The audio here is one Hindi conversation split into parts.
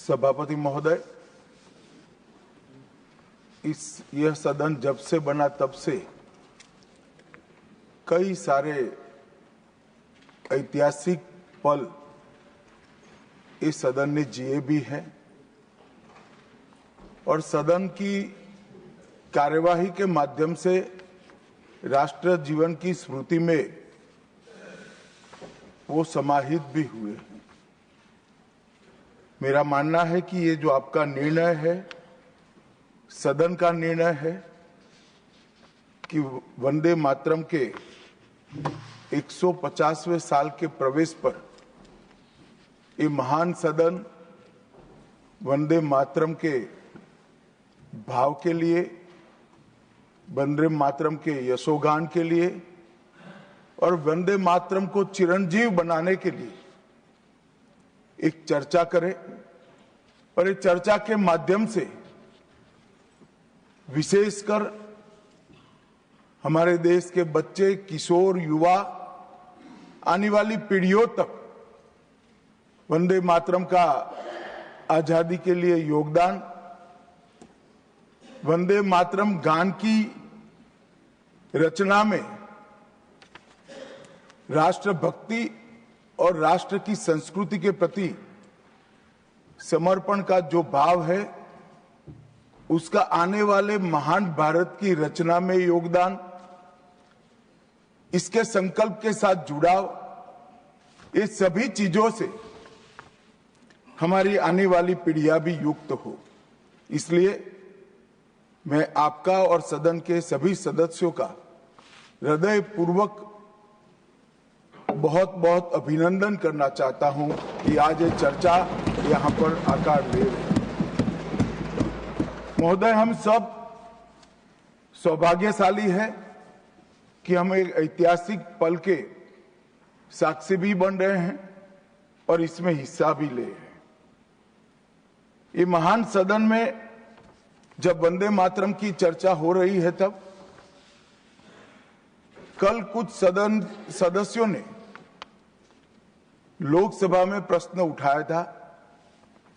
सभापति महोदय, यह सदन जब से बना तब से कई सारे ऐतिहासिक पल इस सदन ने जिए भी हैं और सदन की कार्यवाही के माध्यम से राष्ट्र जीवन की स्मृति में वो समाहित भी हुए हैं। मेरा मानना है कि ये जो आपका निर्णय है, सदन का निर्णय है कि वंदे मातरम के 150वें साल के प्रवेश पर ये महान सदन वंदे मातरम के भाव के लिए, वंदे मातरम के यशोगान के लिए और वंदे मातरम को चिरंजीव बनाने के लिए एक चर्चा करे और इस चर्चा के माध्यम से विशेषकर हमारे देश के बच्चे, किशोर, युवा, आने वाली पीढ़ियों तक वंदे मातरम का आजादी के लिए योगदान, वंदे मातरम गान की रचना में राष्ट्रभक्ति और राष्ट्र की संस्कृति के प्रति समर्पण का जो भाव है, उसका आने वाले महान भारत की रचना में योगदान, इसके संकल्प के साथ जुड़ाव, ये सभी चीजों से हमारी आने वाली पीढ़ियां भी युक्त हो। इसलिए मैं आपका और सदन के सभी सदस्यों का हृदय पूर्वक बहुत बहुत अभिनंदन करना चाहता हूं कि आज ये चर्चा यहां पर आकार ले रही है। महोदय, हम सब सौभाग्यशाली हैं कि हम एक ऐतिहासिक पल के साक्षी भी बन रहे हैं और इसमें हिस्सा भी ले रहे हैं। ये महान सदन में जब वंदे मातरम की चर्चा हो रही है, तब कल कुछ सदन सदस्यों ने लोकसभा में प्रश्न उठाया था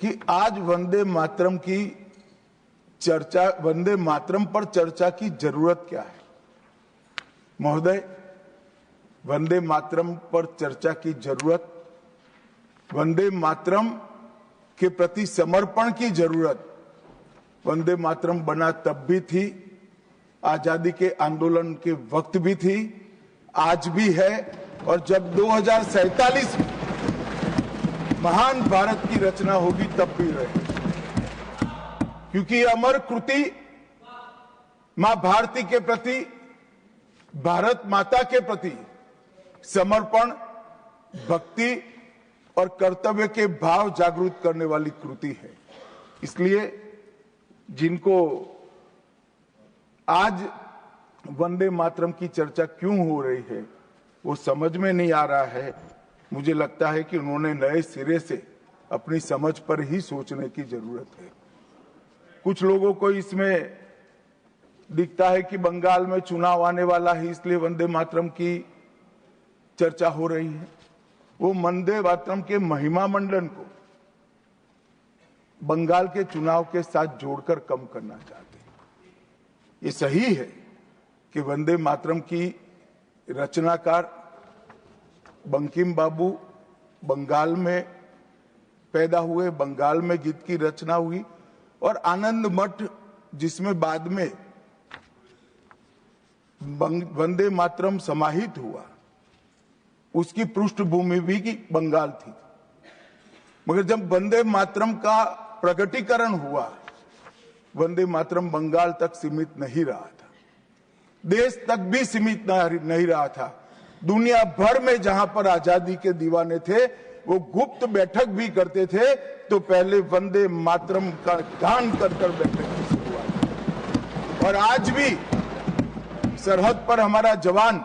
कि आज वंदे मातरम की चर्चा, वंदे मातरम पर चर्चा की जरूरत क्या है। महोदय, वंदे मातरम पर चर्चा की जरूरत, वंदे मातरम के प्रति समर्पण की जरूरत वंदे मातरम बना तब भी थी, आजादी के आंदोलन के वक्त भी थी, आज भी है और जब 2047 में महान भारत की रचना होगी तब भी रहे। क्योंकि अमर कृति मां भारती के प्रति, भारत माता के प्रति समर्पण, भक्ति और कर्तव्य के भाव जागृत करने वाली कृति है। इसलिए जिनको आज वंदे मातरम की चर्चा क्यों हो रही है वो समझ में नहीं आ रहा है। मुझे लगता है कि उन्होंने नए सिरे से अपनी समझ पर ही सोचने की जरूरत है। कुछ लोगों को इसमें दिखता है कि बंगाल में चुनाव आने वाला है, इसलिए वंदे मातरम की चर्चा हो रही है। वो वंदे मातरम के महिमा मंडन को बंगाल के चुनाव के साथ जोड़कर कम करना चाहते हैं। ये सही है कि वंदे मातरम की रचनाकार बंकिम बाबू बंगाल में पैदा हुए, बंगाल में गीत की रचना हुई और आनंद मठ जिसमें बाद में वंदे मातरम समाहित हुआ, उसकी पृष्ठभूमि भी की बंगाल थी। मगर जब वंदे मातरम का प्रकटीकरण हुआ, वंदे मातरम बंगाल तक सीमित नहीं रहा था, देश तक भी सीमित नहीं रहा था। दुनिया भर में जहां पर आजादी के दीवाने थे वो गुप्त बैठक भी करते थे, तो पहले वंदे मातरम का गान कर कर बैठक की शुरुआत। और आज भी सरहद पर हमारा जवान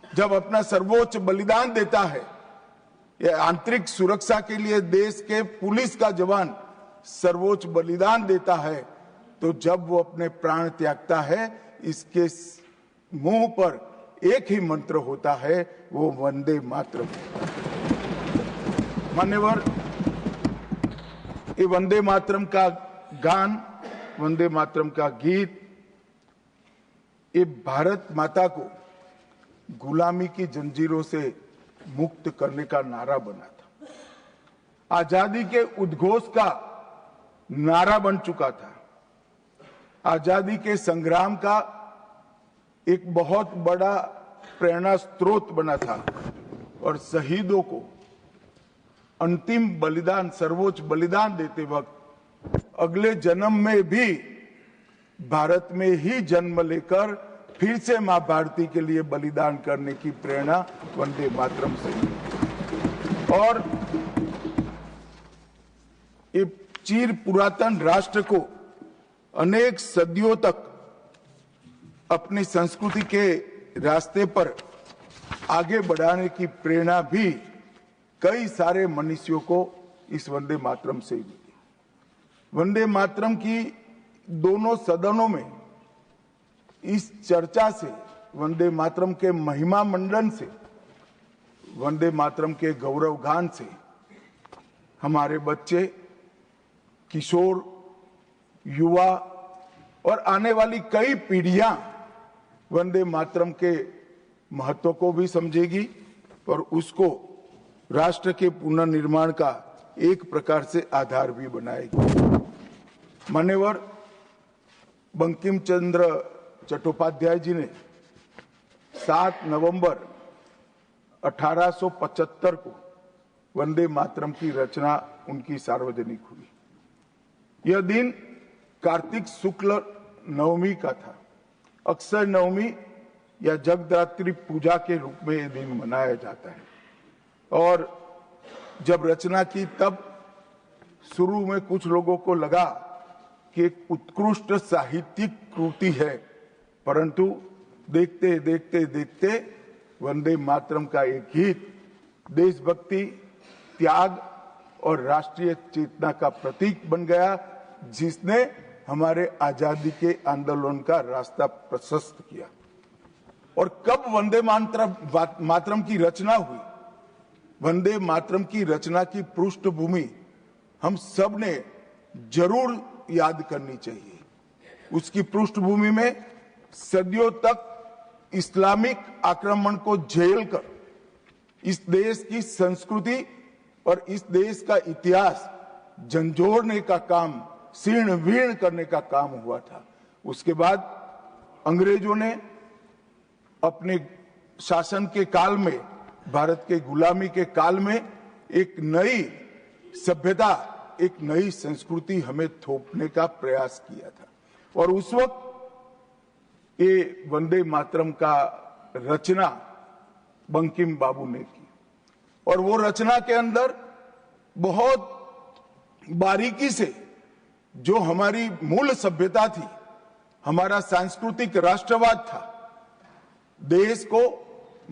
जब अपना सर्वोच्च बलिदान देता है, ये आंतरिक सुरक्षा के लिए देश के पुलिस का जवान सर्वोच्च बलिदान देता है, तो जब वो अपने प्राण त्यागता है, इसके मुंह पर एक ही मंत्र होता है, वो वंदे मातरम। मान्यवर, ये वंदे मातरम का गान, वंदे मातरम का गीत, ये भारत माता को गुलामी की जंजीरों से मुक्त करने का नारा बना था, आजादी के उद्घोष का नारा बन चुका था, आजादी के संग्राम का एक बहुत बड़ा प्रेरणा स्रोत बना था और शहीदों को अंतिम बलिदान, सर्वोच्च बलिदान देते वक्त अगले जन्म में भी भारत में ही जन्म लेकर फिर से मां भारती के लिए बलिदान करने की प्रेरणा वंदे मातरम से मिली। और ये चिर पुरातन राष्ट्र को अनेक सदियों तक अपनी संस्कृति के रास्ते पर आगे बढ़ाने की प्रेरणा भी कई सारे मनुष्यों को इस वंदे मातरम से मिली। वंदे मातरम की दोनों सदनों में इस चर्चा से, वंदे मातरम के महिमा मंडन से, वंदे मातरम के गौरव गान से हमारे बच्चे, किशोर, युवा और आने वाली कई पीढ़ियां वंदे मातरम के महत्व को भी समझेगी और उसको राष्ट्र के पुनर्निर्माण का एक प्रकार से आधार भी बनाएगी। मान्यवर बंकिम चंद्र चट्टोपाध्याय जी ने 7 नवंबर 1875 को वंदे मातरम की रचना उनकी सार्वजनिक हुई। यह दिन कार्तिक शुक्ल नवमी का था। अक्षय नवमी या जगदात्री पूजा के रूप में यह दिन मनाया जाता है। और जब रचना की तब शुरू में कुछ लोगों को लगा कि एक उत्कृष्ट साहित्यिक कृति है, परंतु देखते देखते देखते वंदे मातरम का एक गीत देशभक्ति, त्याग और राष्ट्रीय चेतना का प्रतीक बन गया, जिसने हमारे आजादी के आंदोलन का रास्ता प्रशस्त किया। और कब वंदे मातरम की रचना हुई? वंदे मातरम की रचना की पृष्ठभूमि हम सब ने जरूर याद करनी चाहिए। उसकी पृष्ठभूमि में सदियों तक इस्लामिक आक्रमण को झेल कर इस देश की संस्कृति और इस देश का इतिहास झंझोड़ने का काम, शीर्ण वीर्ण करने का काम हुआ था। उसके बाद अंग्रेजों ने अपने शासन के काल में, भारत के गुलामी के काल में एक नई सभ्यता, एक नई संस्कृति हमें थोपने का प्रयास किया था। और उस वक्त ये वंदे मातरम का रचना बंकिम बाबू ने की और वो रचना के अंदर बहुत बारीकी से जो हमारी मूल सभ्यता थी, हमारा सांस्कृतिक राष्ट्रवाद था, देश को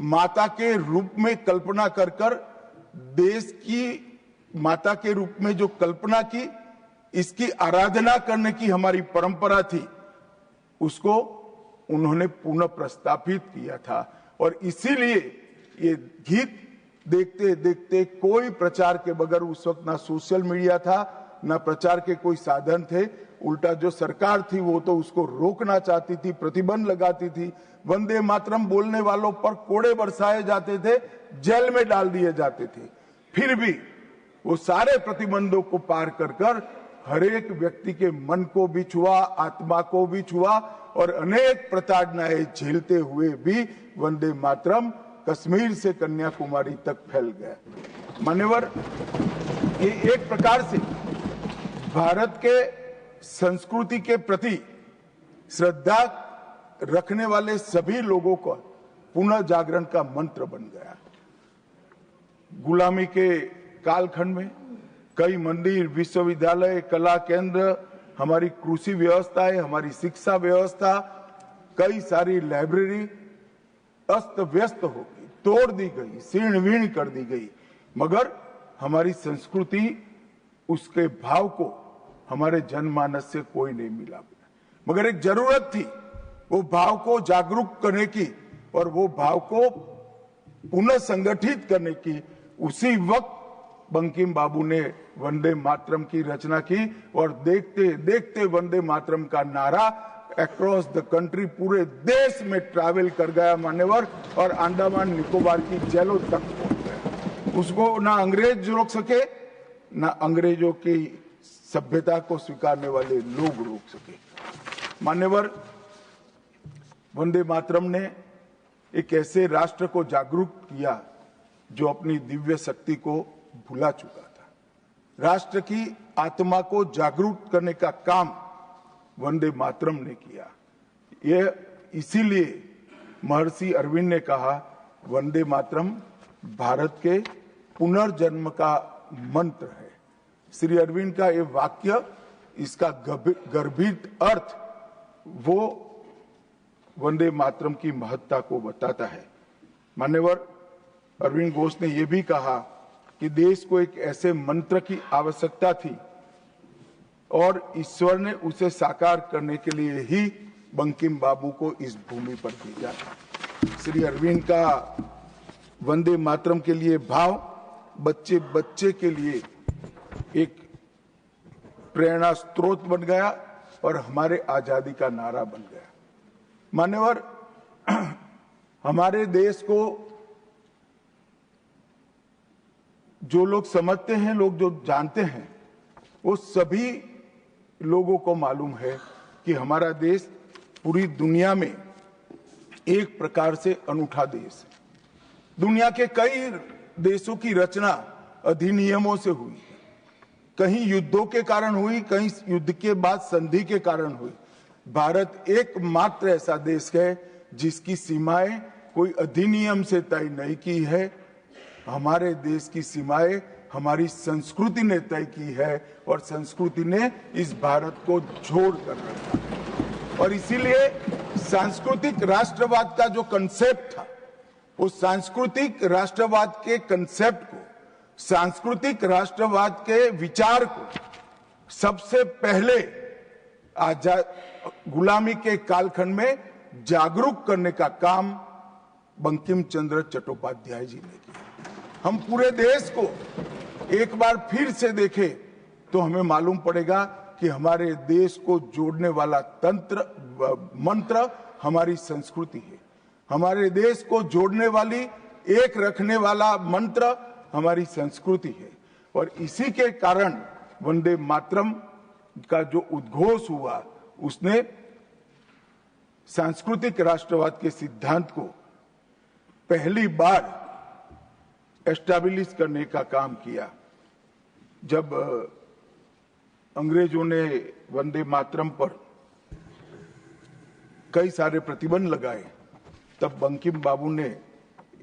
माता के रूप में कल्पना कर कर देश की माता के रूप में जो कल्पना की, इसकी आराधना करने की हमारी परंपरा थी, उसको उन्होंने पुनः प्रस्तापित किया था। और इसीलिए ये गीत देखते देखते कोई प्रचार के बगैर, उस वक्त ना सोशल मीडिया था, ना प्रचार के कोई साधन थे, उल्टा जो सरकार थी वो तो उसको रोकना चाहती थी, प्रतिबंध लगाती थी। वंदे मातरम बोलने वालों पर कोड़े बरसाए जाते थे, जेल में डाल दिए जाते थे। फिर भी वो सारे प्रतिबंधों को पार कर कर हर एक व्यक्ति के मन को भी छुआ, आत्मा को भी छुआ और अनेक प्रताड़नाएं झेलते हुए भी वंदे मातरम कश्मीर से कन्याकुमारी तक फैल गया। मान्यवर, ये एक प्रकार से भारत के संस्कृति के प्रति श्रद्धा रखने वाले सभी लोगों को पुनः जागरण का मंत्र बन गया। गुलामी के कालखंड में कई मंदिर, विश्वविद्यालय, कला केंद्र, हमारी कृषि व्यवस्था है, हमारी शिक्षा व्यवस्था, कई सारी लाइब्रेरी अस्त व्यस्त हो गई, तोड़ दी गई, शीर्ण वीर्ण कर दी गई, मगर हमारी संस्कृति, उसके भाव को हमारे जनमानस से कोई नहीं मिला। मगर एक जरूरत थी वो भाव को जागरूक करने की और वो भाव को पुनः संगठित करने की। उसी वक्त बंकिम बाबू ने वंदे मातरम की रचना की और देखते देखते वंदे मातरम का नारा अक्रॉस द कंट्री पूरे देश में ट्रैवल कर गया मान्यवर, और अंडमान निकोबार की जेलों तक पहुंच गया। उसको ना अंग्रेज रोक सके, ना अंग्रेजों की सभ्यता को स्वीकारने वाले लोग रोक सके। मान्यवर, वंदे मातरम ने एक ऐसे राष्ट्र को जागरूक किया जो अपनी दिव्य शक्ति को भुला चुका था। राष्ट्र की आत्मा को जागरूक करने का काम वंदे मातरम ने किया। यह इसीलिए महर्षि अरविंद ने कहा, वंदे मातरम भारत के पुनर्जन्म का मंत्र है। श्री अरविंद का ये वाक्य, इसका गर्भित अर्थ वो वंदे मातरम की महत्ता को बताता है। मान्यवर, अरविंद घोष ने यह भी कहा कि देश को एक ऐसे मंत्र की आवश्यकता थी और ईश्वर ने उसे साकार करने के लिए ही बंकिम बाबू को इस भूमि पर भेजा। श्री अरविंद का वंदे मातरम के लिए भाव बच्चे बच्चे के लिए एक प्रेरणा स्रोत बन गया और हमारे आजादी का नारा बन गया। मान्यवर, हमारे देश को जो लोग समझते हैं, लोग जो जानते हैं, वो सभी लोगों को मालूम है कि हमारा देश पूरी दुनिया में एक प्रकार से अनूठा देश है। दुनिया के कई देशों की रचना अधिनियमों से हुई, कहीं युद्धों के कारण हुई, कहीं युद्ध के बाद संधि के कारण हुई। भारत एकमात्र ऐसा देश है जिसकी सीमाएं कोई अधिनियम से तय नहीं की है। हमारे देश की सीमाएं हमारी संस्कृति ने तय की है और संस्कृति ने इस भारत को जोड़ कर रखा है। और इसीलिए सांस्कृतिक राष्ट्रवाद का जो कंसेप्ट था, उस सांस्कृतिक राष्ट्रवाद के कंसेप्ट को, सांस्कृतिक राष्ट्रवाद के विचार को सबसे पहले गुलामी के कालखंड में जागरूक करने का काम बंकिम चंद्र चट्टोपाध्याय जी ने किया। हम पूरे देश को एक बार फिर से देखें तो हमें मालूम पड़ेगा कि हमारे देश को जोड़ने वाला मंत्र हमारी संस्कृति है। हमारे देश को जोड़ने वाली, एक रखने वाला मंत्र हमारी संस्कृति है। और इसी के कारण वंदे मातरम का जो उद्घोष हुआ, उसने सांस्कृतिक राष्ट्रवाद के सिद्धांत को पहली बार एस्टैब्लिश करने का काम किया। जब अंग्रेजों ने वंदे मातरम पर कई सारे प्रतिबंध लगाए, तब बंकिम बाबू ने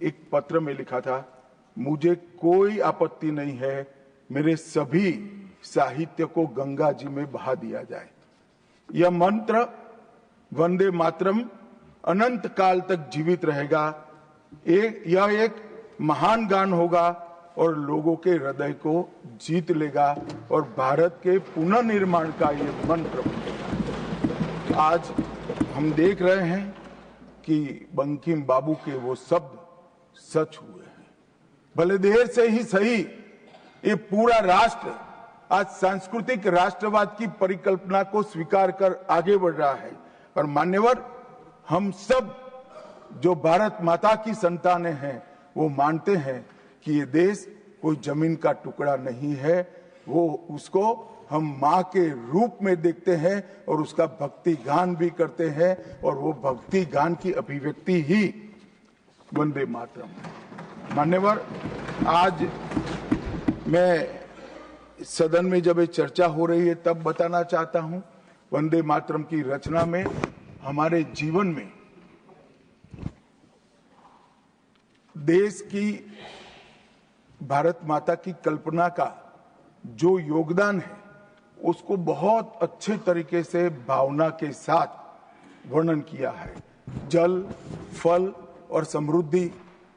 एक पत्र में लिखा था, मुझे कोई आपत्ति नहीं है, मेरे सभी साहित्य को गंगा जी में बहा दिया जाए। यह मंत्र वंदे मातरम अनंत काल तक जीवित रहेगा। यह एक महान गान होगा और लोगों के हृदय को जीत लेगा और भारत के पुनर्निर्माण का ये मंत्र बनेगा। आज हम देख रहे हैं कि बंकिम बाबू के वो शब्द सच हुए हैं। भले देर से ही सही, ये पूरा राष्ट्र आज सांस्कृतिक राष्ट्रवाद की परिकल्पना को स्वीकार कर आगे बढ़ रहा है। और मान्यवर, हम सब जो भारत माता की संतानें हैं, वो मानते हैं कि ये देश कोई जमीन का टुकड़ा नहीं है, वो उसको हम माँ के रूप में देखते हैं और उसका भक्ति गान भी करते हैं, और वो भक्ति गान की अभिव्यक्ति ही वंदे मातरम है। मान्यवर, आज मैं सदन में जब ये चर्चा हो रही है तब बताना चाहता हूं, वंदे मातरम की रचना में हमारे जीवन में देश की, भारत माता की कल्पना का जो योगदान है, उसको बहुत अच्छे तरीके से भावना के साथ वर्णन किया है। जल, फल और समृद्धि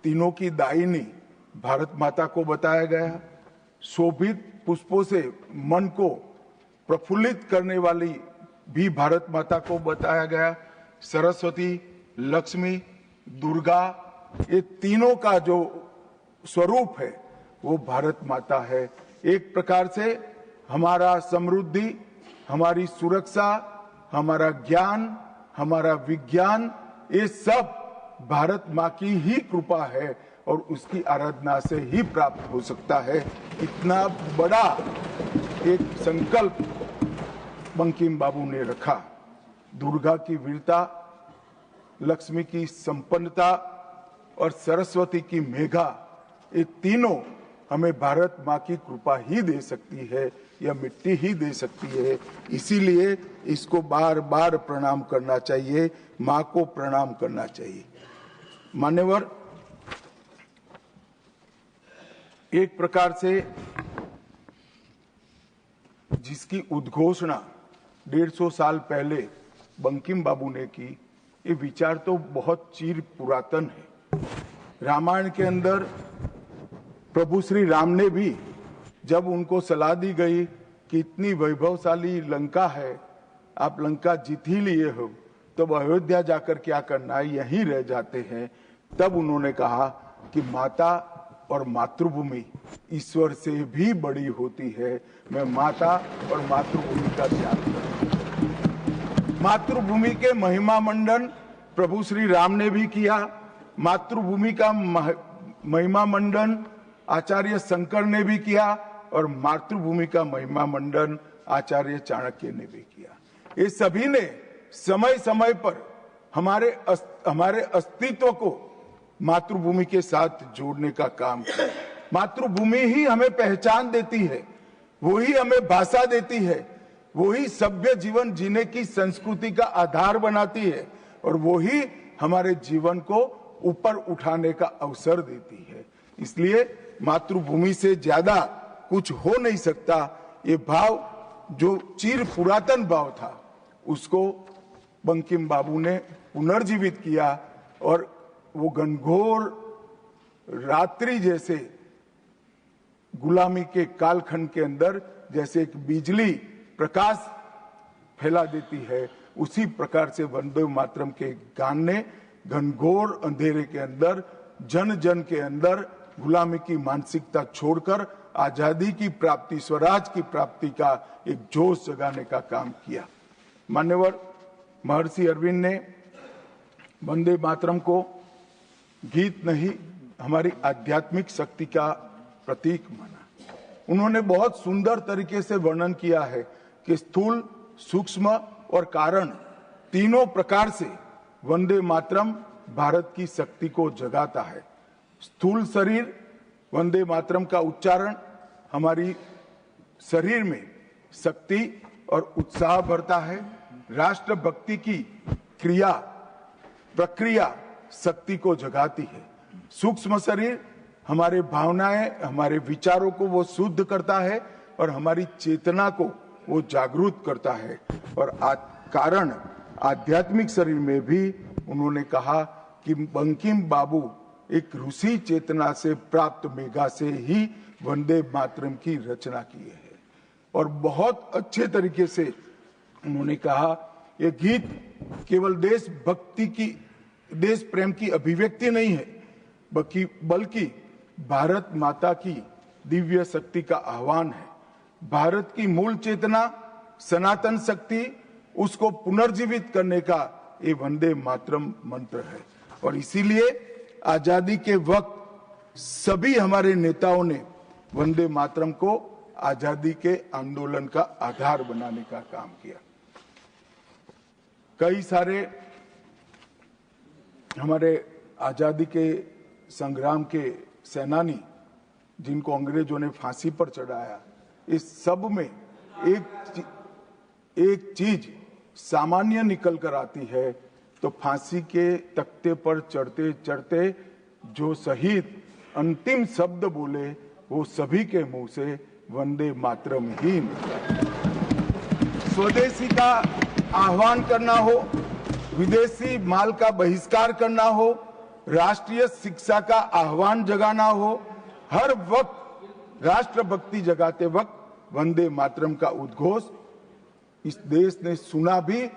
तीनों की दायिनी भारत माता को बताया गया। शोभित पुष्पों से मन को प्रफुल्लित करने वाली भी भारत माता को बताया गया। सरस्वती, लक्ष्मी, दुर्गा, ये तीनों का जो स्वरूप है वो भारत माता है। एक प्रकार से हमारा समृद्धि, हमारी सुरक्षा, हमारा ज्ञान, हमारा विज्ञान, ये सब भारत माँ की ही कृपा है और उसकी आराधना से ही प्राप्त हो सकता है। इतना बड़ा एक संकल्प बंकिम बाबू ने रखा। दुर्गा की वीरता, लक्ष्मी की संपन्नता और सरस्वती की मेघा, ये तीनों हमें भारत माँ की कृपा ही दे सकती है, यह मिट्टी ही दे सकती है। इसीलिए इसको बार बार प्रणाम करना चाहिए, माँ को प्रणाम करना चाहिए। मान्यवर, एक प्रकार से जिसकी उद्घोषणा 150 साल पहले बंकिम बाबू ने की, ये विचार तो बहुत चिर पुरातन है। रामायण के अंदर प्रभु श्री राम ने भी जब उनको सलाह दी गई कि इतनी वैभवशाली लंका है, आप लंका जीत ही लिए हो, तब अयोध्या जाकर क्या करना है, यहीं रह जाते हैं। तब उन्होंने कहा कि माता और मातृभूमि ईश्वर से भी बड़ी होती है, मैं माता और मातृभूमि का त्याग करूं। मातृभूमि के महिमा मंडन प्रभु श्री राम ने भी किया। मातृभूमि का महिमा मंडन आचार्य शंकर ने भी किया और मातृभूमि का महिमा मंडन आचार्य चाणक्य ने भी किया। ये सभी ने समय समय पर हमारे अस्तित्व को मातृभूमि के साथ जोड़ने का काम किया। मातृभूमि ही हमें पहचान देती है, वो ही हमें भाषा देती है, वो ही सभ्य जीवन जीने की संस्कृति का आधार बनाती है और वो ही हमारे जीवन को ऊपर उठाने का अवसर देती है। इसलिए मातृभूमि से ज्यादा कुछ हो नहीं सकता। ये भाव जो चिर पुरातन भाव था, उसको बंकिम बाबू ने पुनर्जीवित किया और वो घनघोर रात्रि जैसे गुलामी के कालखंड के अंदर जैसे एक बिजली प्रकाश फैला देती है, उसी प्रकार से वंदे मातरम के गान ने घनघोर अंधेरे के अंदर, जन जन के अंदर गुलामी की मानसिकता छोड़कर आजादी की प्राप्ति, स्वराज की प्राप्ति का एक जोश जगाने का काम किया। मान्यवर, महर्षि अरविंद ने वंदे मातरम को गीत नहीं, हमारी आध्यात्मिक शक्ति का प्रतीक माना। उन्होंने बहुत सुंदर तरीके से वर्णन किया है कि स्थूल, सूक्ष्म और कारण तीनों प्रकार से वंदे मातरम भारत की शक्ति को जगाता है। स्थूल शरीर, वंदे मातरम का उच्चारण हमारी शरीर में शक्ति और उत्साह भरता है। राष्ट्रभक्ति की क्रिया प्रक्रिया शक्ति को जगाती है। सूक्ष्म शरीर हमारे भावनाएं, हमारे विचारों को वो शुद्ध करता है और हमारी चेतना को वो जागरूक करता है। और कारण आध्यात्मिक शरीर में भी उन्होंने कहा कि बंकिम बाबू एक ऋषि चेतना से प्राप्त मेघा से ही वंदे मातरम की रचना की है। और बहुत अच्छे तरीके से उन्होंने कहा, यह गीत केवल देशभक्ति की, देश प्रेम की अभिव्यक्ति नहीं है, बल्कि भारत माता की दिव्य शक्ति का आह्वान है। भारत की मूल चेतना, सनातन शक्ति, उसको पुनर्जीवित करने का ये वंदे मातरम मंत्र है। और इसीलिए आजादी के वक्त सभी हमारे नेताओं ने वंदे मातरम को आजादी के आंदोलन का आधार बनाने का काम किया। कई सारे हमारे आजादी के संग्राम के सेनानी जिनको अंग्रेजों ने फांसी पर चढ़ाया, इस सब में एक चीज सामान्य निकल कर आती है, तो फांसी के तख्ते पर चढ़ते चढ़ते जो शहीद अंतिम शब्द बोले वो सभी के मुंह से वंदे मातरम ही निकला। स्वदेशी का आह्वान करना हो, विदेशी माल का बहिष्कार करना हो, राष्ट्रीय शिक्षा का आह्वान जगाना हो, हर वक्त राष्ट्रभक्ति जगाते वक्त वंदे मातरम का उद्घोष इस देश ने सुना भी,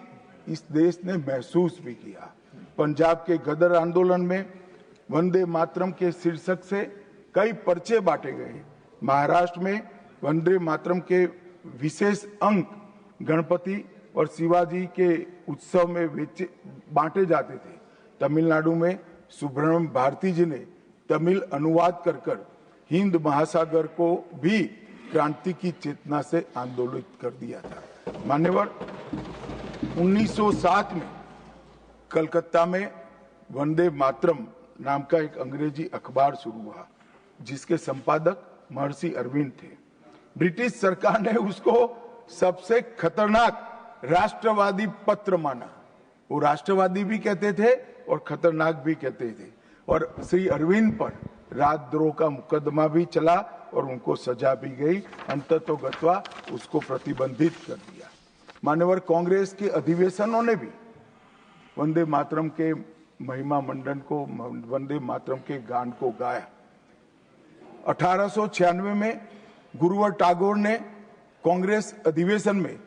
इस देश ने महसूस भी किया। पंजाब के गदर आंदोलन में वंदे मातरम के शीर्षक से कई पर्चे बांटे गए। महाराष्ट्र में वंदे मातरम के विशेष अंक गणपति और शिवाजी के उत्सव में बांटे जाते थे। तमिलनाडु में सुब्रह्मण्यम भारती जी ने तमिल अनुवाद कर हिंद महासागर को भी क्रांति की चेतना से आंदोलित कर दिया था। मान्यवर, 1907 में कलकत्ता में वंदे मातरम नाम का एक अंग्रेजी अखबार शुरू हुआ, जिसके संपादक महर्षि अरविंद थे। ब्रिटिश सरकार ने उसको सबसे खतरनाक राष्ट्रवादी पत्र माना। वो राष्ट्रवादी भी कहते थे और खतरनाक भी कहते थे। और श्री अरविंद पर राजद्रोह का मुकदमा भी चला और उनको सजा भी गई। अंततोगत्वा उसको प्रतिबंधित कर दिया। मान्यवर, कांग्रेस के अधिवेशनों ने भी वंदे मातरम के महिमा मंडन को, वंदे मातरम के गान को गाया। 1896 में गुरुवर टैगोर ने कांग्रेस अधिवेशन में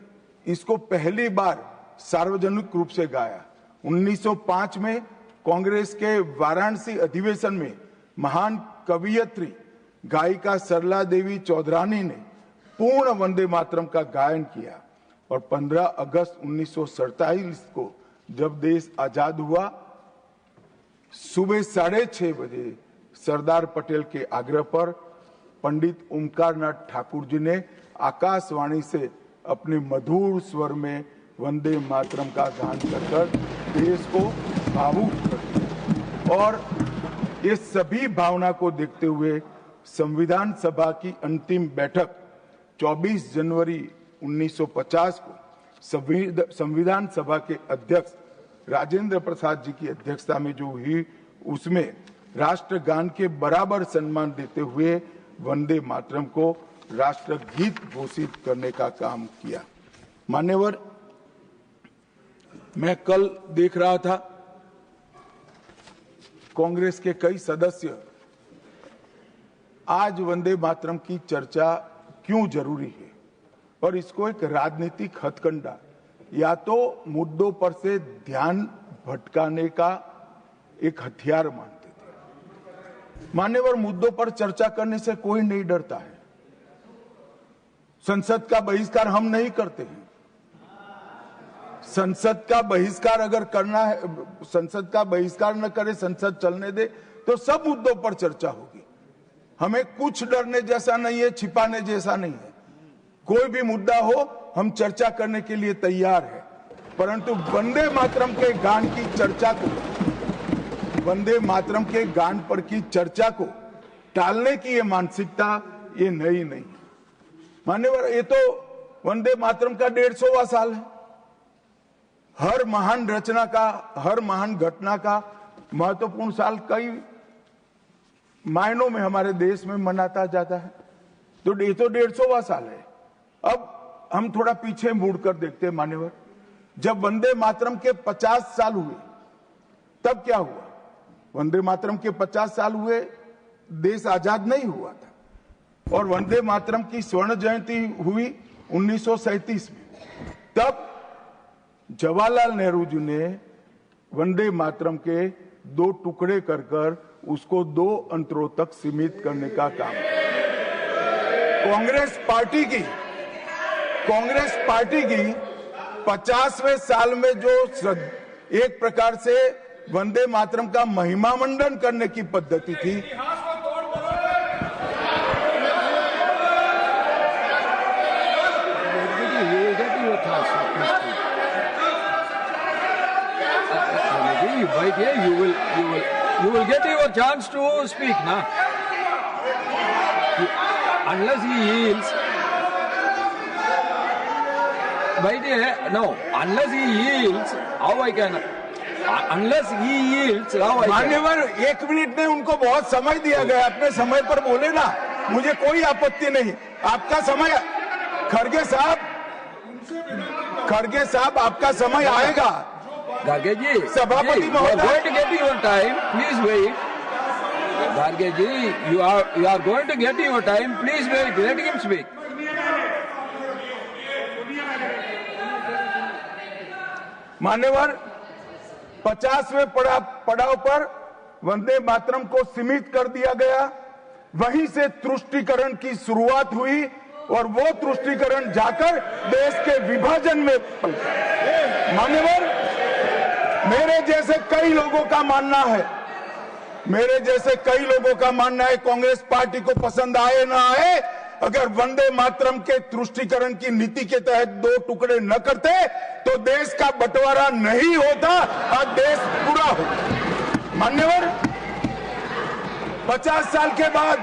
इसको पहली बार सार्वजनिक रूप से गाया। 1905 में कांग्रेस के वाराणसी अधिवेशन में महान कवियत्री गायिका सरला देवी चौधरानी ने पूर्ण वंदे मातरम का गायन किया। और 15 अगस्त 1947 को जब देश आजाद हुआ, सुबह 6:30 बजे सरदार पटेल के आग्रह पर पंडित ओमकारनाथ ठाकुर जी ने आकाशवाणी से अपने मधुर स्वर में वंदे मातरम का गान कर देश को भावुक कर दिया। और ये सभी भावना को देखते हुए संविधान सभा की अंतिम बैठक 24 जनवरी 1950 को संविधान सभा के अध्यक्ष राजेंद्र प्रसाद जी की अध्यक्षता में जो हुई, उसमें राष्ट्रगान के बराबर सम्मान देते हुए वंदे मातरम को राष्ट्रगीत घोषित करने का काम किया। मान्यवर, मैं कल देख रहा था कांग्रेस के कई सदस्य आज वंदे मातरम की चर्चा क्यों जरूरी है और इसको एक राजनीतिक हथकंडा या तो मुद्दों पर से ध्यान भटकाने का एक हथियार मानते थे। मान्यवर, मुद्दों पर चर्चा करने से कोई नहीं डरता है। संसद का बहिष्कार हम नहीं करते हैं। संसद का बहिष्कार अगर करना है, संसद का बहिष्कार न करे, संसद चलने दे, तो सब मुद्दों पर चर्चा होगी। हमें कुछ डरने जैसा नहीं है, छिपाने जैसा नहीं है। कोई भी मुद्दा हो, हम चर्चा करने के लिए तैयार है। परंतु वंदे मातरम के गान की चर्चा को, वंदे मातरम के गान पर की चर्चा को टालने की ये मानसिकता ये नई नहीं। मान्यवर, ये तो वंदे मातरम का 150वां साल है। हर महान रचना का, हर महान घटना का महत्वपूर्ण साल कई मायनों में हमारे देश में मनाता जाता है। तो ये तो 150वां साल है। अब हम थोड़ा पीछे मुड़कर देखते हैं। मान्यवर, जब वंदे मातरम के 50 साल हुए तब क्या हुआ? वंदे मातरम के 50 साल हुए, देश आजाद नहीं हुआ था। और वंदे मातरम की स्वर्ण जयंती हुई 1937 में। तब जवाहरलाल नेहरू जी ने वंदे मातरम के 2 टुकड़े कर उसको 2 अंतरों तक सीमित करने का काम किया। कांग्रेस पार्टी की 50वें साल में जो एक प्रकार से वंदे मातरम का महिमा मंडन करने की पद्धति थी, you will get your chance to speak now. Unless he yields, unless he yields, how I can? Unless he yields, how I can? मान्यवर, 1 मिनट में उनको बहुत समय दिया गया, अपने समय पर बोले ना, मुझे कोई आपत्ति नहीं। आपका समय, खड़गे साहब आपका समय आएगा। Garge ji, सभापति महोदय, going to get your time. Please wait. Garge ji, you are going to get your time. Please wait. Let him speak. मान्यवर, 50वें पड़ाव पर वंदे मातरम को सीमित कर दिया गया। वहीं से तुष्टीकरण की शुरुआत हुई और वो तुष्टीकरण जाकर देश के विभाजन में पलटा। मान्यवर, मेरे जैसे कई लोगों का मानना है कांग्रेस पार्टी को पसंद आए ना आए, अगर वंदे मातरम के तुष्टीकरण की नीति के तहत 2 टुकड़े न करते तो देश का बंटवारा नहीं होता, आज देश पूरा होता। मान्यवर, 50 साल के बाद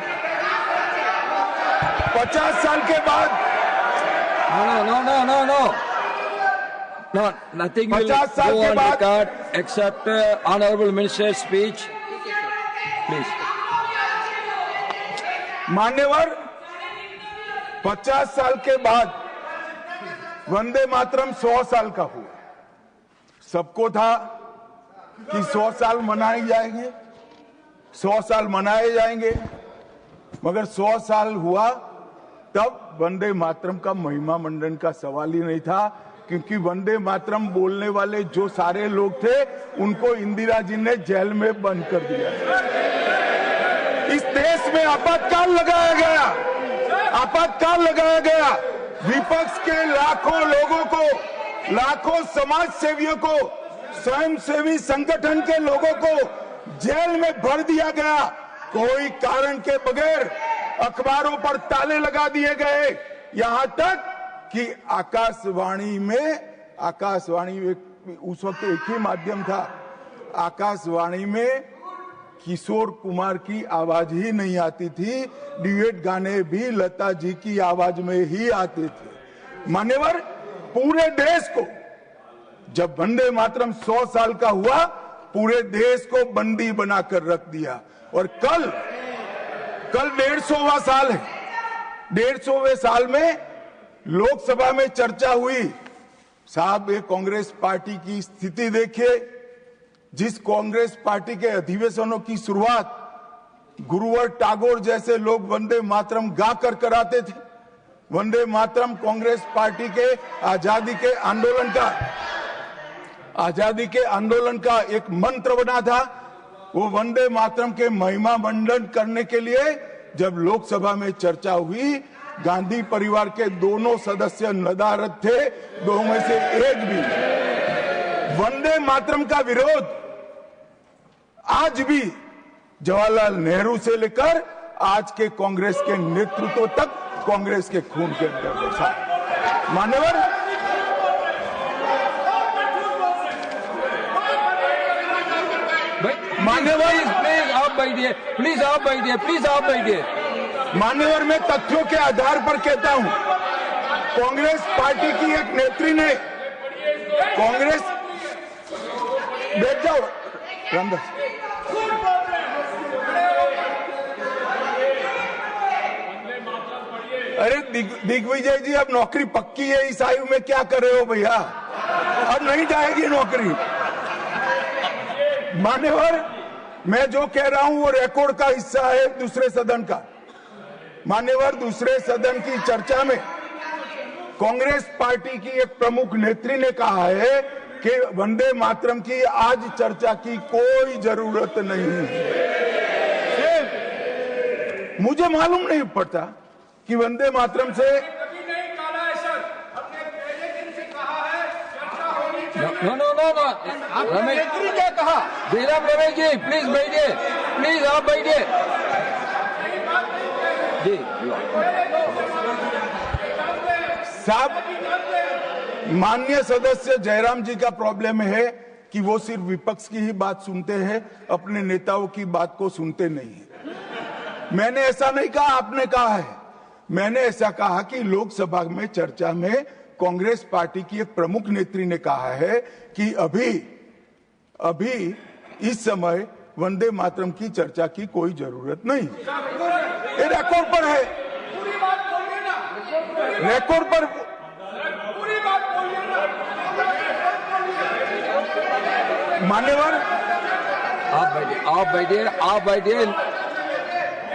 No, nothing will 50 साल go के on बाद record except honorable minister's speech. Please. मान्यवर, 50 साल के बाद वंदे मातरम 100 साल का हुआ। सबको था कि 100 साल मनाए जाएंगे, 100 साल मनाए जाएंगे, मगर 100 साल हुआ तब वंदे मातरम का महिमा मंडन का सवाल ही नहीं था, क्योंकि वंदे मातरम बोलने वाले जो सारे लोग थे उनको इंदिरा जी ने जेल में बंद कर दिया। इस देश में आपातकाल लगाया गया, विपक्ष के लाखों लोगों को, लाखों समाज सेवियों को, स्वयंसेवी संगठन के लोगों को जेल में भर दिया गया, कोई कारण के बगैर अखबारों पर ताले लगा दिए गए, यहां तक कि आकाशवाणी उस वक्त एक ही माध्यम था, आकाशवाणी में किशोर कुमार की आवाज ही नहीं आती थी, ड्यूएट गाने भी लता जी की आवाज में ही आते थे। मान्यवर, पूरे देश को जब वंदे मातरम 100 साल का हुआ, पूरे देश को बंदी बनाकर रख दिया। और कल 150वां साल है, 150वें साल में लोकसभा में चर्चा हुई। साहब, ये कांग्रेस पार्टी की स्थिति देखिए, जिस कांग्रेस पार्टी के अधिवेशनों की शुरुआत गुरुवर टागोर जैसे लोग वंदे मातरम गाकर कराते थे। वंदे मातरम कांग्रेस पार्टी के आजादी के आंदोलन का एक मंत्र बना था। वो वंदे मातरम के महिमा मंडन करने के लिए जब लोकसभा में चर्चा हुई, गांधी परिवार के दोनों सदस्य नदारद थे, दो में से एक भी। वंदे मातरम का विरोध आज भी जवाहरलाल नेहरू से लेकर आज के कांग्रेस के नेतृत्व तक कांग्रेस के खून के अंदर बसा। मान्यवर, प्लीज आप बैठिए। मान्यवर, मैं तथ्यों के आधार पर कहता हूं, कांग्रेस पार्टी की एक नेत्री ने बैठ जाओ रामदास, अरे दिग्विजय जी, अब नौकरी पक्की है, इस आयु में क्या कर रहे हो भैया, अब नहीं जाएगी नौकरी। मान्यवर, मैं जो कह रहा हूं वो रिकॉर्ड का हिस्सा है दूसरे सदन का। मान्यवर, दूसरे सदन की चर्चा में कांग्रेस पार्टी की एक प्रमुख नेत्री ने कहा है कि वंदे मातरम की आज चर्चा की कोई जरूरत नहीं है। मुझे मालूम नहीं पड़ता कि वंदे मातरम से रमेश क्या कहा? जयराम रमेश जी, प्लीज बैठिए, प्लीज आप बैठिए जी। साहब, माननीय सदस्य जयराम जी का प्रॉब्लम है कि वो सिर्फ विपक्ष की ही बात सुनते हैं, अपने नेताओं की बात को सुनते नहीं है। मैंने ऐसा नहीं कहा, आपने कहा है। मैंने ऐसा कहा कि लोकसभा में चर्चा में कांग्रेस पार्टी की एक प्रमुख नेत्री ने कहा है कि अभी इस समय वंदे मातरम की चर्चा की कोई जरूरत नहीं। ये रिकॉर्ड पर है, रिकॉर्ड पर। मान्यवर, आप बैठिए।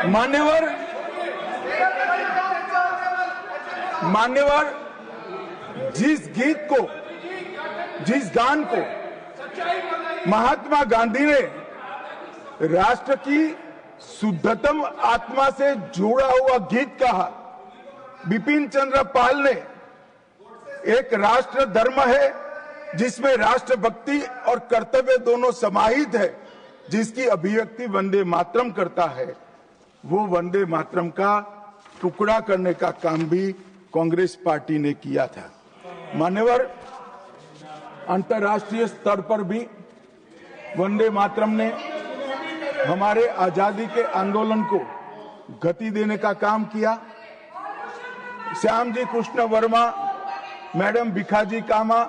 मान्यवर, जिस गान को महात्मा गांधी ने राष्ट्र की शुद्धतम आत्मा से जुड़ा हुआ गीत कहा। बिपिन चंद्र पाल ने एक राष्ट्र धर्म है जिसमें राष्ट्रभक्ति और कर्तव्य दोनों समाहित है, जिसकी अभिव्यक्ति वंदे मातरम करता है। वो वंदे मातरम का टुकड़ा करने का काम भी कांग्रेस पार्टी ने किया था। मान्यवर, अंतर्राष्ट्रीय स्तर पर भी वंदे मातरम ने हमारे आजादी के आंदोलन को गति देने का काम किया। श्यामजी कृष्ण वर्मा, मैडम भिखाजी कामा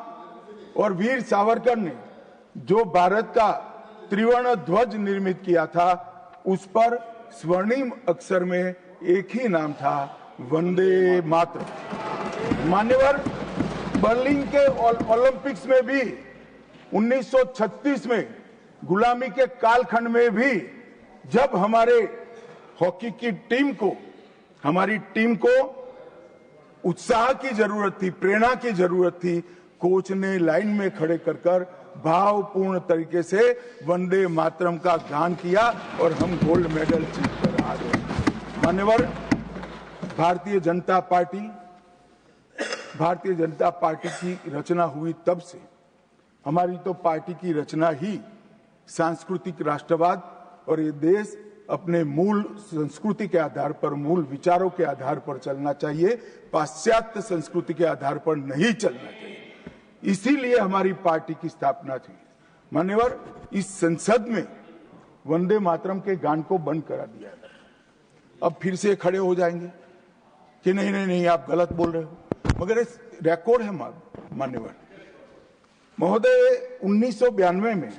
और वीर सावरकर ने जो भारत का त्रिवर्ण ध्वज निर्मित किया था, उस पर स्वर्णिम अक्षर में एक ही नाम था, वंदे मातरम। मान्यवर, बर्लिन के ओलंपिक्स में भी 1936 में गुलामी के कालखंड में भी जब हमारे हॉकी की हमारी टीम को उत्साह की जरूरत थी, प्रेरणा की जरूरत थी, कोच ने लाइन में खड़े कर भावपूर्ण तरीके से वंदे मातरम का गान किया और हम गोल्ड मेडल जीत कर आ गए। मान्यवर, भारतीय जनता पार्टी की रचना हुई तब से हमारी तो पार्टी की रचना ही सांस्कृतिक राष्ट्रवाद और ये देश अपने मूल संस्कृति के आधार पर, मूल विचारों के आधार पर चलना चाहिए, पाश्चात्य संस्कृति के आधार पर नहीं चलना चाहिए। इसीलिए हमारी पार्टी की स्थापना थी। मान्यवर, इस संसद में वंदे मातरम के गान को बंद करा दिया गया। अब फिर से खड़े हो जाएंगे कि नहीं नहीं नहीं, आप गलत बोल रहे हो, मगर इस रिकॉर्ड है मान्यवर महोदय। 1992 में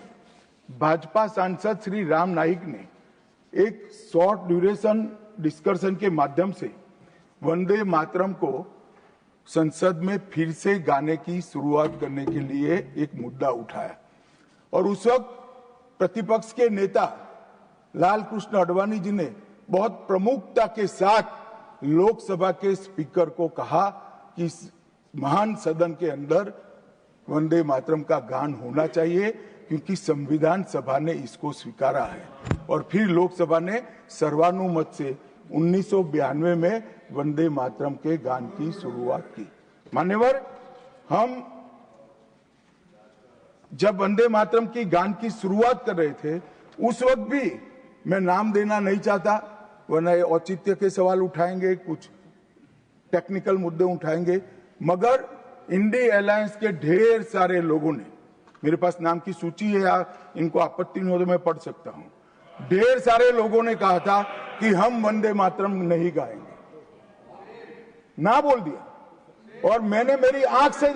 भाजपा सांसद श्री राम नाईक ने एक शॉर्ट ड्यूरेशन डिस्कशन के माध्यम से वंदे मातरम को संसद में फिर से गाने की शुरुआत करने के लिए एक मुद्दा उठाया और उस वक्त प्रतिपक्ष के नेता लाल कृष्ण आडवाणी जी ने बहुत प्रमुखता के साथ लोकसभा के स्पीकर को कहा कि इस महान सदन के अंदर वंदे मातरम का गान होना चाहिए, क्योंकि संविधान सभा ने इसको स्वीकारा है। और फिर लोकसभा ने सर्वानुमत से 1992 में वंदे मातरम के गान की शुरुआत की। मान्यवर, हम जब वंदे मातरम की गान की शुरुआत कर रहे थे, उस वक्त भी मैं नाम देना नहीं चाहता, वरना औचित्य के सवाल उठाएंगे, कुछ टेक्निकल मुद्दे उठाएंगे, मगर इंडी अलायंस के ढेर सारे लोगों ने, मेरे पास नाम की सूची है, इनको आपत्ति नहीं हो तो मैं पढ़ सकता हूं, ढेर सारे लोगों ने कहा था कि हम वंदे मातरम नहीं गाएंगे, ना बोल दिया। और मैंने मेरी आंख से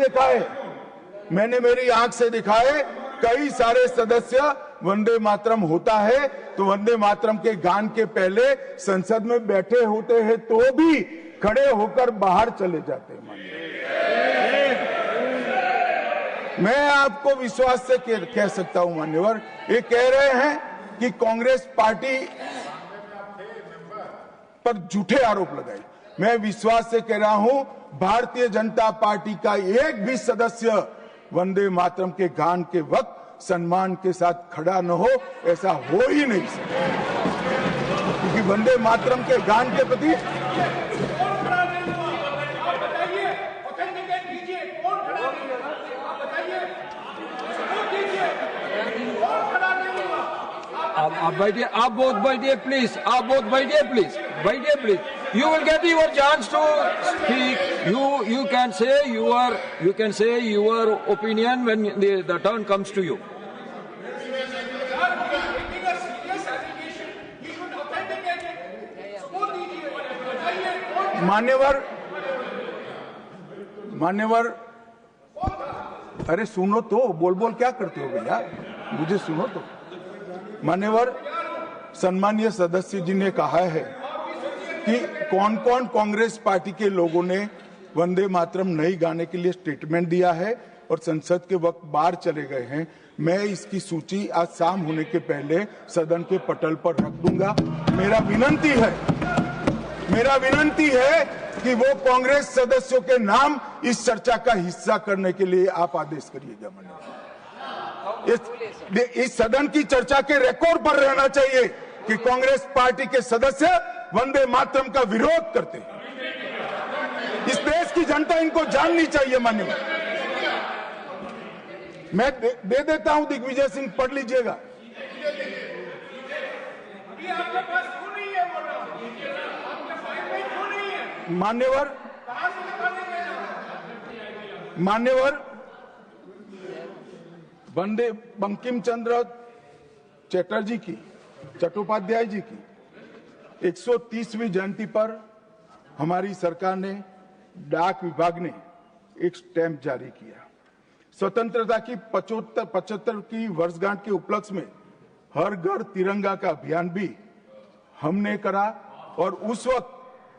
देखा है, कई सारे सदस्य वंदे मातरम होता है तो वंदे मातरम के गान के पहले संसद में बैठे होते हैं तो भी खड़े होकर बाहर चले जाते हैं। मैं आपको विश्वास से कह सकता हूं मान्यवर, ये कह रहे हैं कि कांग्रेस पार्टी पर झूठे आरोप लगाए। मैं विश्वास से कह रहा हूं, भारतीय जनता पार्टी का एक भी सदस्य वंदे मातरम के गान के वक्त सम्मान के साथ खड़ा न हो, ऐसा हो ही नहीं सकता, क्योंकि वंदे मातरम के गान के प्रति आप बैठिए, आप बोथ बैठिए प्लीज, आप बोथ बैठिए प्लीज, बैठिए please. You will get your chance to speak. You can say your opinion when the turn comes to you. मान्यवर, अरे सुनो तो, बोल क्या करते हो भैया, मुझे सुनो तो। मान्यवर, सम्मानीय सदस्य जी ने कहा है कि कौन कौन कांग्रेस पार्टी के लोगों ने वंदे मातरम नहीं गाने के लिए स्टेटमेंट दिया है और संसद के वक्त बाहर चले गए हैं। मैं इसकी सूची आज शाम होने के पहले सदन के पटल पर रख दूंगा। मेरा विनंती है कि वो कांग्रेस सदस्यों के नाम इस चर्चा का हिस्सा करने के लिए आप आदेश करिएगा। इस सदन की चर्चा के रिकॉर्ड पर रहना चाहिए कि कांग्रेस पार्टी के सदस्य वंदे मातरम का विरोध करते हैं। इस देश की जनता इनको जाननी चाहिए। मान्यवर, मैं दे देता हूं, दिग्विजय सिंह पढ़ लीजिएगा। मान्यवर, वंदे बंकिम चंद्र चटर्जी की, चट्टोपाध्याय जी की 130वीं जयंती पर हमारी सरकार ने, डाक विभाग ने एक स्टैंप जारी किया। स्वतंत्रता की 75 की वर्षगांठ के उपलक्ष्य में हर घर तिरंगा का अभियान भी हमने करा और उस वक्त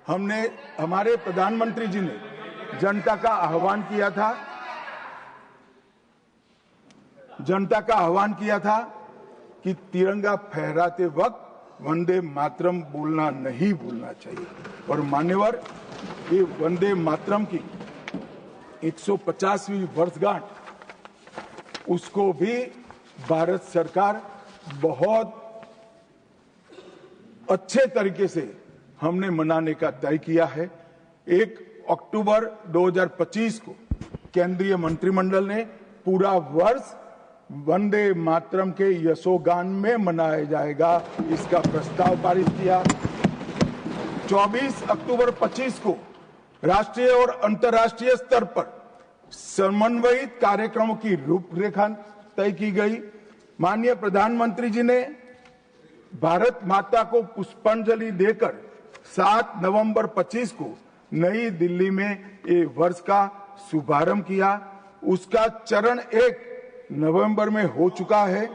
हमने, हमारे प्रधानमंत्री जी ने जनता का आह्वान किया था कि तिरंगा फहराते वक्त वंदे मातरम बोलना नहीं भूलना चाहिए। और मान्यवर, ये वंदे मातरम की 150वीं वर्षगांठ, उसको भी भारत सरकार बहुत अच्छे तरीके से हमने मनाने का तय किया है। 1 अक्टूबर 2025 को केंद्रीय मंत्रिमंडल ने पूरा वर्ष वंदे मातरम के यशोगान में मनाया जाएगा, इसका प्रस्ताव पारित किया। 24 अक्टूबर 25 को राष्ट्रीय और अंतर्राष्ट्रीय स्तर पर समन्वयित कार्यक्रमों की रूपरेखा तय की गई। माननीय प्रधानमंत्री जी ने भारत माता को पुष्पांजलि देकर 7 नवंबर 25 को नई दिल्ली में ये वर्ष का शुभारंभ किया। उसका चरण 1 नवंबर में हो चुका है,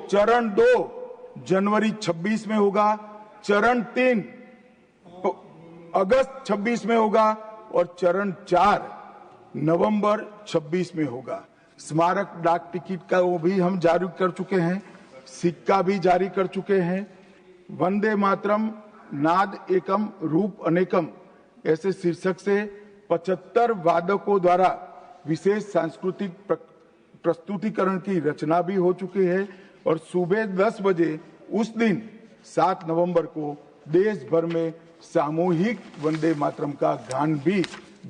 चरण 2 जनवरी 26 में होगा, चरण 3 अगस्त 26 में होगा और चरण 4 नवंबर 26 में होगा। स्मारक डाक टिकट का वो भी हम जारी कर चुके हैं, सिक्का भी जारी कर चुके हैं। वंदे मातरम नाद एकम रूप अनेकम ऐसे शीर्षक से 75 वादकों द्वारा विशेष सांस्कृतिक प्रस्तुतिकरण की रचना भी हो चुकी है और सुबह 10 बजे उस दिन 7 नवंबर को देश भर में सामूहिक वंदे मातरम का गान भी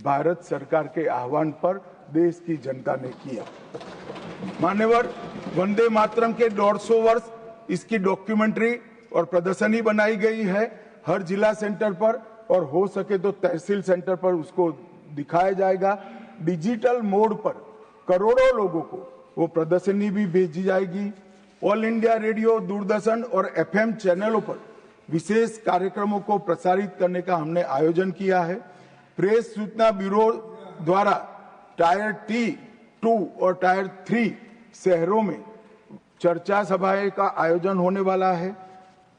भारत सरकार के आह्वान पर देश की जनता ने किया। मान्यवर, वंदे मातरम के 150 वर्ष, इसकी डॉक्यूमेंट्री और प्रदर्शनी बनाई गई है हर जिला सेंटर पर और हो सके तो तहसील सेंटर पर उसको दिखाया जाएगा। डिजिटल मोड पर करोड़ों लोगों को वो प्रदर्शनी भी भेजी जाएगी। ऑल इंडिया रेडियो, दूरदर्शन और FM चैनलों पर विशेष कार्यक्रमों को प्रसारित करने का हमने आयोजन किया है। प्रेस सूचना ब्यूरो द्वारा टायर T2 और टायर 3 शहरों में चर्चा सभाएं का आयोजन होने वाला है।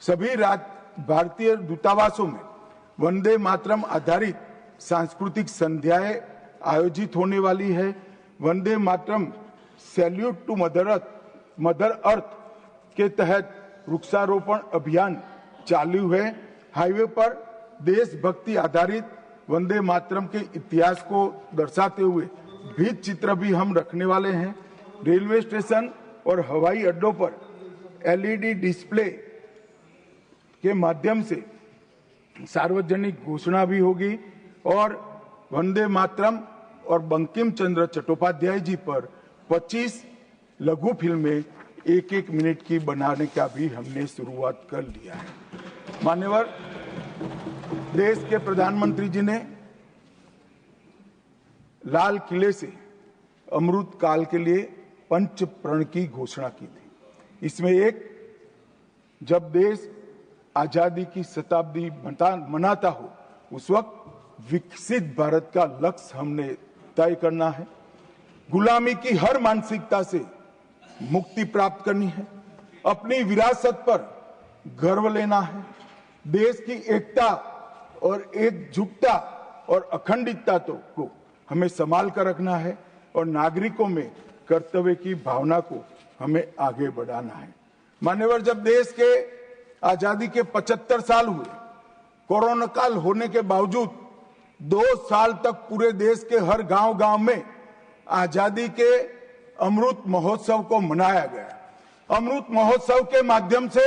सभी भारतीय दूतावासों में वंदे मातरम आधारित सांस्कृतिक संध्याएं आयोजित होने वाली है। Vande Mataram salute to mother earth के तहत वृक्षारोपण अभियान चालू है। हाईवे पर देशभक्ति आधारित वंदे मातरम के इतिहास को दर्शाते हुए भित्ति चित्र भी हम रखने वाले हैं। रेलवे स्टेशन और हवाई अड्डों पर LED डिस्प्ले के माध्यम से सार्वजनिक घोषणा भी होगी और वंदे मातरम और बंकिम चंद्र चट्टोपाध्याय जी पर 25 लघु फिल्में 1-1 मिनट की बनाने का भी हमने शुरुआत कर लिया है। मान्यवर, देश के प्रधानमंत्री जी ने लाल किले से अमृत काल के लिए पंच प्रण की घोषणा की थी। इसमें एक, जब देश आजादी की शताब्दी मनाता हो उस वक्त विकसित भारत का लक्ष्य हमने तय करना है। गुलामी की हर मानसिकता से मुक्ति प्राप्त करनी है। अपनी विरासत पर गर्व लेना है। देश की एकता और एकजुटता और अखंडितता को हमें संभाल कर रखना है और नागरिकों में कर्तव्य की भावना को हमें आगे बढ़ाना है। मान्यवर, जब देश के आजादी के 75 साल हुए, कोरोना काल होने के बावजूद 2 साल तक पूरे देश के हर गांव-गांव में आजादी के अमृत महोत्सव को मनाया गया। अमृत महोत्सव के माध्यम से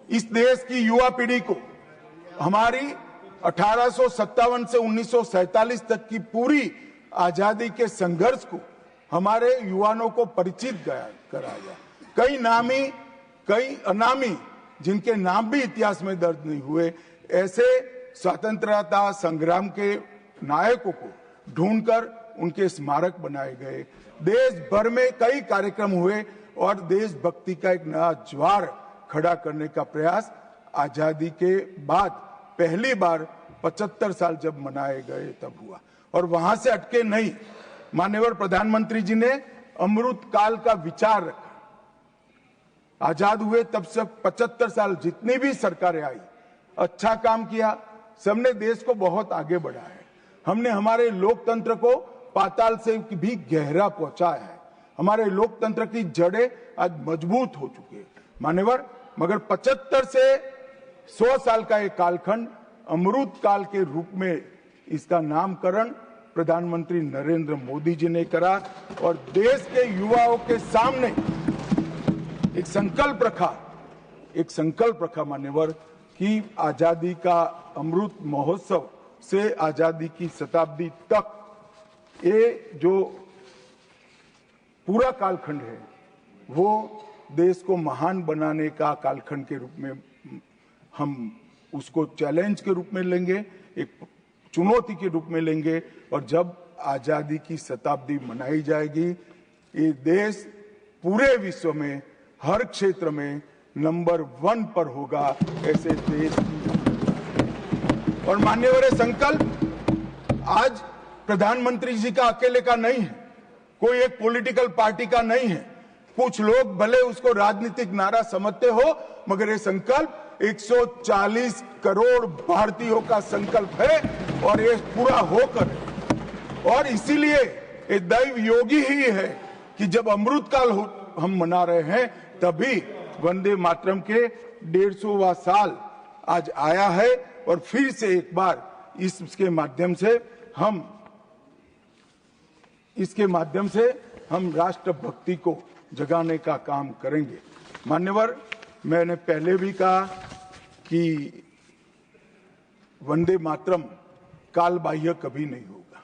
इस देश की युवा पीढ़ी को हमारी 1857 से 1947 तक की पूरी आजादी के संघर्ष को हमारे युवाओं को परिचित कराया। कई नामी कई अनामी जिनके नाम भी इतिहास में दर्ज नहीं हुए, ऐसे स्वतंत्रता संग्राम के नायकों को ढूंढकर उनके स्मारक बनाए गए। देश भर में कई कार्यक्रम हुए और देशभक्ति का एक नया ज्वार खड़ा करने का प्रयास आजादी के बाद पहली बार 75 साल जब मनाए गए तब हुआ। और वहां से अटके नहीं, माननीय प्रधानमंत्री जी ने अमृत काल का विचार रखा। आजाद हुए तब से 75 साल जितनी भी सरकारें आई, अच्छा काम किया, सबने देश को बहुत आगे बढ़ाया है। हमने हमारे लोकतंत्र को पाताल से भी गहरा पहुंचाया है। हमारे लोकतंत्र की जड़ें आज मजबूत हो चुकी है मान्यवर। मगर 75 से 100 साल का एक कालखंड अमृत काल के रूप में इसका नामकरण प्रधानमंत्री नरेंद्र मोदी जी ने करा और देश के युवाओं के सामने एक संकल्प रखा मान्यवर कि आजादी का अमृत महोत्सव से आजादी की शताब्दी तक ये जो पूरा कालखंड है वो देश को महान बनाने का कालखंड के रूप में हम उसको चैलेंज के रूप में लेंगे, एक चुनौती के रूप में लेंगे। और जब आजादी की शताब्दी मनाई जाएगी, ये देश पूरे विश्व में हर क्षेत्र में नंबर 1 पर होगा। ऐसे देश और मान्यवर संकल्प आज प्रधानमंत्री जी का अकेले का नहीं है, कोई एक पॉलिटिकल पार्टी का नहीं है। कुछ लोग भले उसको राजनीतिक नारा समझते हो, मगर ये संकल्प 140 करोड़ भारतीयों का संकल्प है और ये पूरा होकर, और इसीलिए ये दैव योगी ही है कि जब अमृत काल हम मना रहे हैं तभी वंदे मातरम के 150वां साल आज आया है। और फिर से एक बार इसके माध्यम से हम राष्ट्रभक्ति को जगाने का काम करेंगे। मान्यवर, मैंने पहले भी कहा कि वंदे मातरम काल बाह्य कभी नहीं होगा।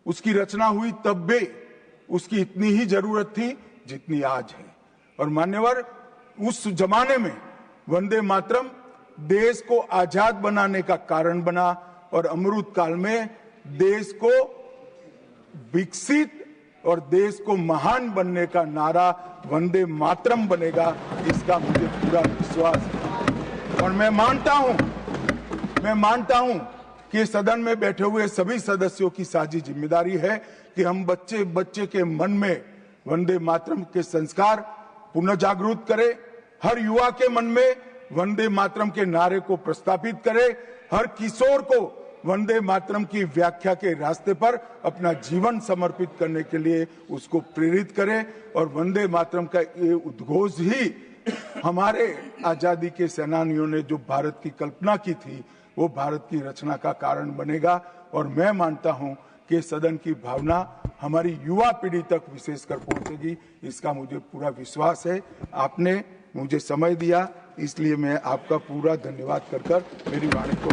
उसकी रचना हुई तब भी उसकी इतनी ही जरूरत थी जितनी आज है। और मान्यवर, उस जमाने में वंदे मातरम देश को आजाद बनाने का कारण बना और अमृत काल में देश को विकसित और देश को महान बनने का नारा वंदे मातरम बनेगा, इसका मुझे पूरा विश्वास है। और मैं मानता हूं कि सदन में बैठे हुए सभी सदस्यों की साझी जिम्मेदारी है कि हम बच्चे बच्चे के मन में वंदे मातरम के संस्कार पुनः जागृत करें, हर युवा के मन में वंदे मातरम के नारे को प्रस्थापित करें, हर किशोर को वंदे मातरम की व्याख्या के रास्ते पर अपना जीवन समर्पित करने के लिए उसको प्रेरित करें। और वंदे मातरम का ये उद्घोष ही हमारे आजादी के सेनानियों ने जो भारत की कल्पना की थी वो भारत की रचना का कारण बनेगा। और मैं मानता हूं कि सदन की भावना हमारी युवा पीढ़ी तक विशेषकर पहुंचेगी, इसका मुझे पूरा विश्वास है। आपने मुझे समय दिया, इसलिए मैं आपका पूरा धन्यवाद कर मेरी वाणी को